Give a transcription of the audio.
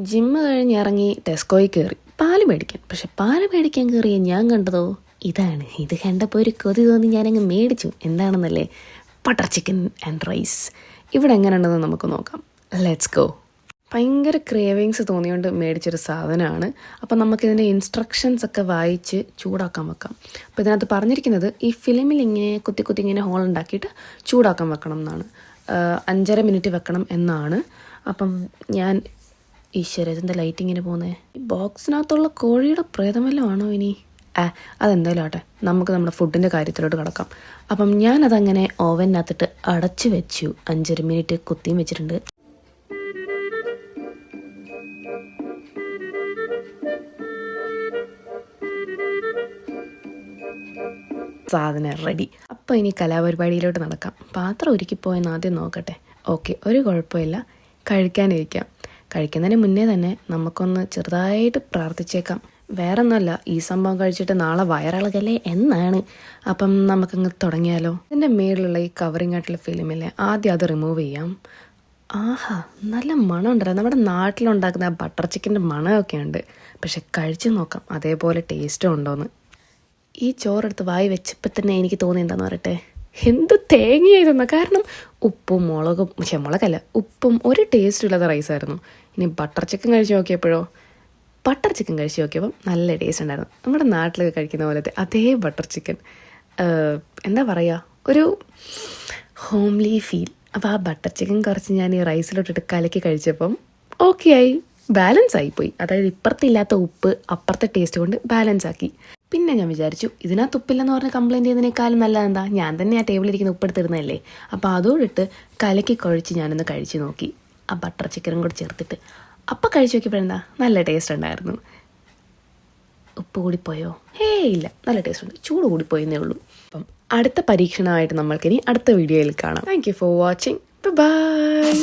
Gym കഴിഞ്ഞിറങ്ങി ടെസ്കോയിൽ കയറി പാല് മേടിക്കാൻ. പക്ഷെ പാല് മേടിക്കാൻ കയറിയ ഞാൻ കണ്ടതോ ഇതാണ്. ഇത് കണ്ടപ്പോൾ ഒരു കൊതി തോന്നി ഞാനങ്ങ് മേടിച്ചു. എന്താണെന്നല്ലേ, ബട്ടർ ചിക്കൻ ആൻഡ് റൈസ്. ഇവിടെ എങ്ങനെയുണ്ടെന്ന് നമുക്ക് നോക്കാം. Let's go. ഭയങ്കര ക്രേവിങ്സ് തോന്നിയോണ്ട് മേടിച്ചൊരു സാധനമാണ്. അപ്പം നമുക്കിതിൻ്റെ ഇൻസ്ട്രക്ഷൻസ് ഒക്കെ വായിച്ച് ചൂടാക്കാൻ വെക്കാം. അപ്പോൾ ഇതിനകത്ത് പറഞ്ഞിരിക്കുന്നത് ഈ ഫിലിമിൽ ഇങ്ങനെ കുത്തി കുത്തി ഇങ്ങനെ ഹോൾ ഉണ്ടാക്കിയിട്ട് ചൂടാക്കാൻ വെക്കണം എന്നാണ്. 5.5 മിനിറ്റ് വെക്കണം എന്നാണ്. അപ്പം ഞാൻ ഈശ്വര ഇതിൻ്റെ ലൈറ്റ് ഇങ്ങനെ പോകുന്നത്, ഈ ബോക്സിനകത്തുള്ള കോഴിയുടെ പ്രേതമല്ലോ ആണോ ഇനി? അതെന്തായാലും ആട്ടെ, നമുക്ക് നമ്മുടെ ഫുഡിൻ്റെ കാര്യത്തിലോട്ട് കിടക്കാം. അപ്പം ഞാനതങ്ങനെ ഓവനകത്തിട്ട് അടച്ചു വെച്ചു. 5.5 മിനിറ്റ് കുത്തിയും വെച്ചിട്ടുണ്ട്. സാധനം റെഡി. അപ്പോൾ ഇനി കലാപരിപാടിയിലോട്ട് നടക്കാം. പാത്രം ഒരുക്കിപ്പോയെന്ന് ആദ്യം നോക്കട്ടെ. ഓക്കെ, ഒരു കുഴപ്പമില്ല, കഴിക്കാനിരിക്കാം. കഴിക്കുന്നതിന് മുന്നേ തന്നെ നമുക്കൊന്ന് ചെറുതായിട്ട് പ്രാർത്ഥിച്ചേക്കാം. വേറെ ഒന്നുമല്ല, ഈ സംഭവം കഴിച്ചിട്ട് നാളെ വയറിളകല്ലേ എന്നാണ്. അപ്പം നമുക്കങ്ങ് തുടങ്ങിയാലോ. ഇതിൻ്റെ മേളിലുള്ള ഈ കവറിങ് ആയിട്ടുള്ള ഫിലിമില്ലേ, ആദ്യം അത് റിമൂവ് ചെയ്യാം. ആഹാ, നല്ല മണം ഉണ്ടല്ലോ. നമ്മുടെ നാട്ടിലുണ്ടാക്കുന്ന ആ ബട്ടർ ചിക്കൻ്റെ മണമൊക്കെ ഉണ്ട്. പക്ഷെ കഴിച്ച് നോക്കാം അതേപോലെ ടേസ്റ്റും ഉണ്ടോയെന്ന്. ഈ ചോറെടുത്ത് വായി വെച്ചപ്പോൾ തന്നെ എനിക്ക് തോന്നി എന്താണെന്ന് പറയട്ടെ, എന്ത് തേങ്ങയായിരുന്നു. കാരണം ഉപ്പും മുളകും, മുളകല്ല ഉപ്പും ഒരു ടേസ്റ്റും ഇല്ലാത്ത റൈസായിരുന്നു. ഇനി ബട്ടർ ചിക്കൻ കഴിച്ച് നോക്കിയപ്പോഴോ, ബട്ടർ ചിക്കൻ കഴിച്ച് നോക്കിയപ്പം നല്ല ടേസ്റ്റ് ഉണ്ടായിരുന്നു. നമ്മുടെ നാട്ടിലൊക്കെ കഴിക്കുന്ന പോലത്തെ അതേ ബട്ടർ ചിക്കൻ. എന്താ പറയുക, ഒരു ഹോംലി ഫീൽ. അപ്പോൾ ആ ബട്ടർ ചിക്കൻ കുറച്ച് ഞാൻ ഈ റൈസിലോട്ടിട്ട് കലക്കി കഴിച്ചപ്പം ഓക്കെ ആയി, ബാലൻസ് ആയിപ്പോയി. അതായത് ഇപ്പുറത്തില്ലാത്ത ഉപ്പ് അപ്പുറത്തെ ടേസ്റ്റ് കൊണ്ട് ബാലൻസ് ആക്കി. പിന്നെ ഞാൻ വിചാരിച്ചു, ഇതിനകത്ത് ഉപ്പില്ലെന്ന് പറഞ്ഞ് കംപ്ലയിൻറ്റ് ചെയ്യുന്നതിനേക്കാളും നല്ലതെന്താ, ഞാൻ തന്നെ ആ ടേബിളിലിരിക്കുന്ന ഉപ്പെടുത്തിരുന്നതല്ലേ. അപ്പോൾ അതോടിട്ട് കലക്കി കുഴച്ച് ഞാനൊന്ന് കഴിച്ച് നോക്കി, ആ ബട്ടർ ചിക്കനും കൂടി ചേർത്തിട്ട്. അപ്പം കഴിച്ച് നോക്കിയപ്പോഴെന്താ, നല്ല ടേസ്റ്റ് ഉണ്ടായിരുന്നു. ഉപ്പ് കൂടിപ്പോയോ? ഇല്ല, നല്ല ടേസ്റ്റ് ഉണ്ട്. ചൂട് കൂടിപ്പോയെന്നേ ഉള്ളൂ. അപ്പം അടുത്ത പരീക്ഷണമായിട്ട് നമ്മൾക്കിനി അടുത്ത വീഡിയോയിൽ കാണാം. Thank you for watching. By.